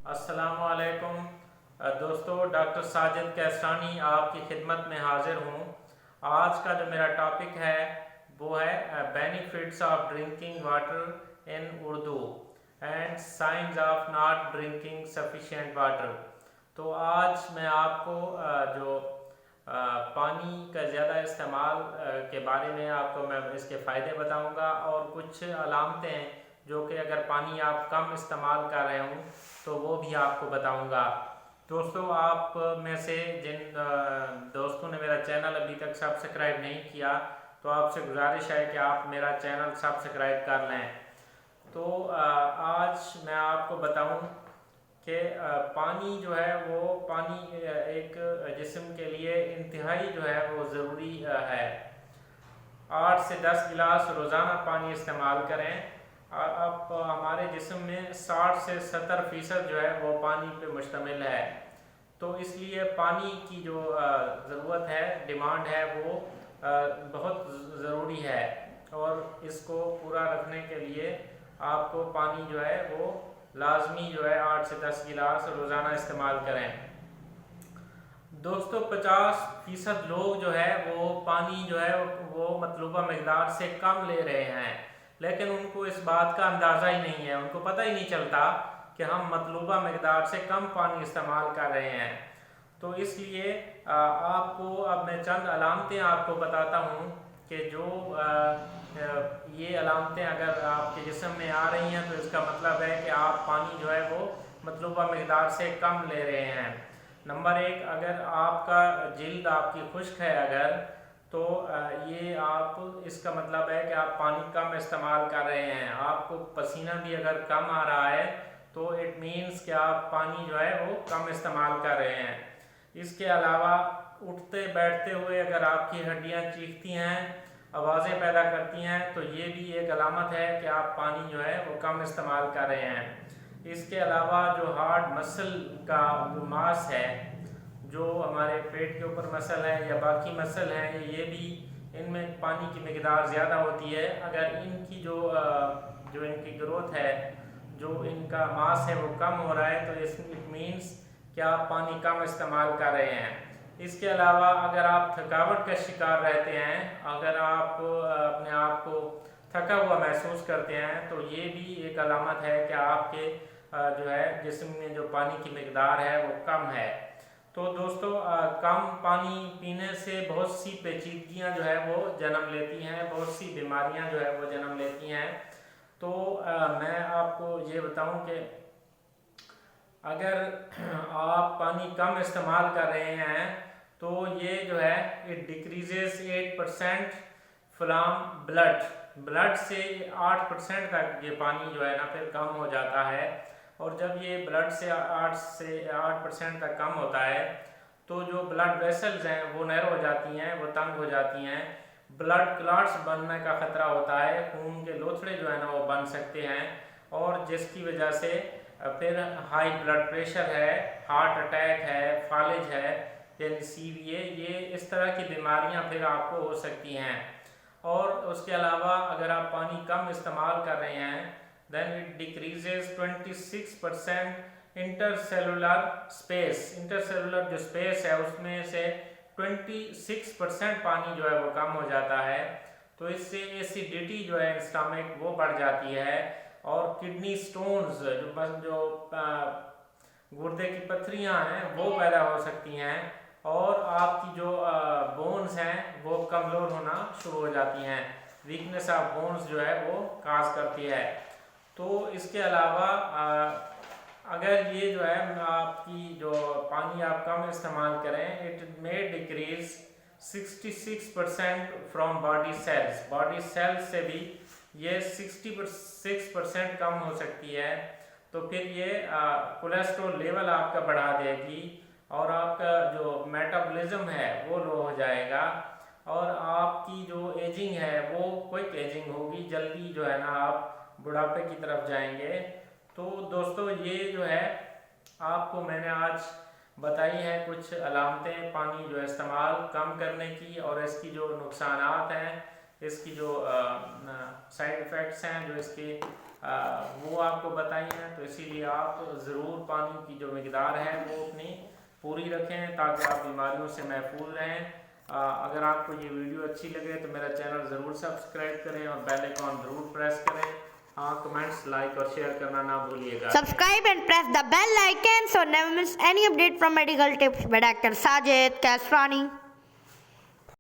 अस्सलामुअलैकुम दोस्तों, डॉक्टर साजिद कैस्टानी आपकी खिदमत में हाजिर हूँ। आज का जो मेरा टॉपिक है वो है benefits of drinking water in Urdu and science of not drinking sufficient water. तो आज मैं आपको जो पानी का ज़्यादा इस्तेमाल के बारे में आपको मैं इसके फ़ायदे बताऊंगा और कुछ अलामतें हैं जो कि अगर पानी आप कम इस्तेमाल कर रहे हों तो वो भी आपको बताऊंगा। दोस्तों, आप में से जिन दोस्तों ने मेरा चैनल अभी तक सब्सक्राइब नहीं किया तो आपसे गुजारिश है कि आप मेरा चैनल सब्सक्राइब कर लें। तो आज मैं आपको बताऊं कि पानी जो है वो पानी एक जिस्म के लिए इंतहाई जो है वो ज़रूरी है। 8 से 10 गिलास रोज़ाना पानी इस्तेमाल करें। अब हमारे जिस्म में 60 से 70% जो है वो पानी पे मुश्तमिल है, तो इसलिए पानी की जो ज़रूरत है, डिमांड है, वो बहुत ज़रूरी है और इसको पूरा रखने के लिए आपको पानी जो है वो लाजमी जो है 8 से 10 गिलास रोज़ाना इस्तेमाल करें। दोस्तों, 50% लोग जो है वो पानी जो है वो मतलूबा मकदार से कम ले रहे हैं, लेकिन उनको इस बात का अंदाज़ा ही नहीं है, उनको पता ही नहीं चलता कि हम मतलूबा मकदार से कम पानी इस्तेमाल कर रहे हैं। तो इसलिए आपको अब मैं चंद अलामतें आपको बताता हूँ कि जो ये अलामतें अगर आपके जिस्म में आ रही हैं तो इसका मतलब है कि आप पानी जो है वो मतलूबा मकदार से कम ले रहे हैं। नंबर 1, अगर आपका जिल्द आपकी खुश्क है अगर तो ये आप इसका मतलब है कि आप पानी कम इस्तेमाल कर रहे हैं। आपको पसीना भी अगर कम आ रहा है तो इट मीन्स कि आप पानी जो है वो कम इस्तेमाल कर रहे हैं। इसके अलावा उठते बैठते हुए अगर आपकी हड्डियां चीखती हैं, आवाज़ें पैदा करती हैं, तो ये भी एक अलामत है कि आप पानी जो है वो कम इस्तेमाल कर रहे हैं। इसके अलावा जो हार्ट मसल का जो मांस है, जो हमारे पेट के ऊपर मसल है या बाकी मसल हैं, ये भी इनमें पानी की मिकदार ज़्यादा होती है। अगर इनकी जो इनकी ग्रोथ है, जो इनका मास है वो कम हो रहा है तो इट मीन्स कि आप पानी कम इस्तेमाल कर रहे हैं। इसके अलावा अगर आप थकावट का शिकार रहते हैं, अगर आप अपने आप को थका हुआ महसूस करते हैं, तो ये भी एक अलामत है कि आपके जो है जिस्म में जो पानी की मिकदार है वो कम है। तो दोस्तों, कम पानी पीने से बहुत सी पेचीदगियाँ जो है वो जन्म लेती हैं, बहुत सी बीमारियाँ जो है वो जन्म लेती हैं। तो मैं आपको ये बताऊं कि अगर आप पानी कम इस्तेमाल कर रहे हैं तो ये जो है इट डिक्रीजेस 8% फ्रॉम ब्लड से 8% तक ये पानी जो है ना फिर कम हो जाता है। और जब ये ब्लड से 8% तक कम होता है तो जो ब्लड वेसल्स हैं वो नैरो हो जाती हैं, वो तंग हो जाती हैं, ब्लड क्लॉट्स बनने का ख़तरा होता है, खून के लोथड़े जो है ना वो बन सकते हैं, और जिसकी वजह से फिर हाई ब्लड प्रेशर है, हार्ट अटैक है, फालिज है, यानी सीवीए, ये इस तरह की बीमारियां फिर आपको हो सकती हैं। और उसके अलावा अगर आप पानी कम इस्तेमाल कर रहे हैं then it decreases 26% intercellular space. Intercellular जो स्पेस है उसमें से 26% पानी जो है वो कम हो जाता है। तो इससे एसिडिटी जो है स्टमक वो बढ़ जाती है और किडनी स्टोन्स जो गुर्दे की पथरियां हैं वो पैदा हो सकती हैं और आपकी जो बोन्स हैं वो कमज़ोर होना शुरू हो जाती हैं। वीकनेस ऑफ बोन्स जो है वो काज करती है। तो इसके अलावा अगर ये जो है आपकी जो पानी आप कम इस्तेमाल करें, it may decrease 66% from body cells से भी ये 66% कम हो सकती है। तो फिर ये कोलेस्ट्रॉल लेवल आपका बढ़ा देगी और आपका जो मेटाबॉलिज्म है वो लो हो जाएगा और आपकी जो एजिंग है वो क्विक एजिंग होगी, जल्दी जो है ना आप बुढ़ापे की तरफ जाएंगे। तो दोस्तों, ये जो है आपको मैंने आज बताई है कुछ अलामतें पानी जो इस्तेमाल कम करने की और इसकी जो नुकसानात हैं, इसकी जो साइड इफ़ेक्ट्स हैं, जो इसके वो आपको बताई हैं। तो इसीलिए आप ज़रूर पानी की जो मिकदार है वो अपनी पूरी रखें ताकि आप बीमारियों से महफूज रहें। अगर आपको ये वीडियो अच्छी लगे तो मेरा चैनल ज़रूर सब्सक्राइब करें और बेल आइकॉन ज़रूर प्रेस करें। हाँ, कमेंट्स, लाइक और शेयर करना ना भूलिएगा। Subscribe and press the bell icon so never miss any update from Medical Tips by Dr. Sajid Kasrani.